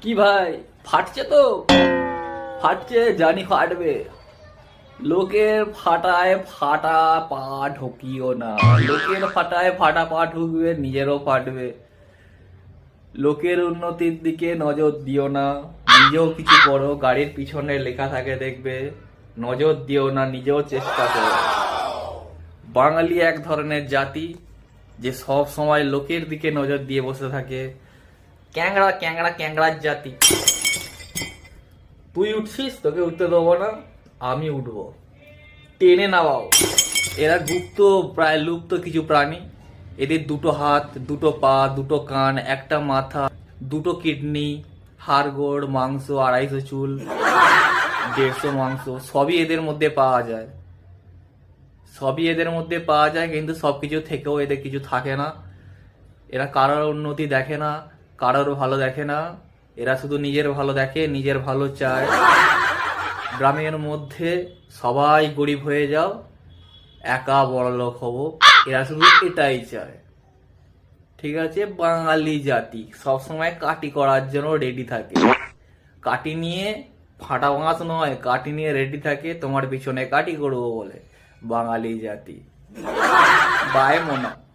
কি ভাই, ফাটছে তো? ফাটছে, জানি ফাটবে। লোকের ফাটায় ফাটা পা ঢুকিও না। লোকের ফাটায় ফাটা পা ঢুকবে, নিজেরও ফাটবে। লোকের উন্নতির দিকে নজর দিও না, নিজেও কিছু করো। গাড়ির পিছনে লেখা থাকে দেখবে, নজর দিও না, নিজেও চেষ্টা করো। বাঙালি এক ধরনের জাতি যে সব সময় লোকের দিকে নজর দিয়ে বসে থাকে। ক্যাংড়া ক্যাংড়া ক্যাংড়ার জাতি। তুই উঠছিস, তোকে উঠতে দেবো না, আমি উঠবো। টেনে নামাও। এরা গুপ্ত, প্রায় লুপ্ত কিছু প্রাণী। এদের দুটো হাত, দুটো পা, দুটো কান, একটা মাথা, দুটো কিডনি, হাড়গোড়, মাংস, 250 চুল, 150 মাংস, সবই এদের মধ্যে পাওয়া যায়। সবই এদের মধ্যে পাওয়া যায়, কিন্তু সবকিছু থেকেও এদের কিছু থাকে না। এরা কারোর উন্নতি দেখে না, কারোর ভালো দেখে না। এরা শুধু নিজের ভালো দেখে, নিজের ভালো চায়। গ্রামের মধ্যে সবাই গরিব হয়ে যাও, একা বড়লোক হব, এরা শুধু এটাই চায়। ঠিক আছে? বাঙালি জাতি সবসময় কাটি করার জন্য রেডি থাকে। কাটি নিয়ে, ফাটা বাঁশ নয়, কাটি নিয়ে রেডি থাকে তোমার পিছনে কাটি করবো বলে। বাঙালি জাতি। বাই মোনা।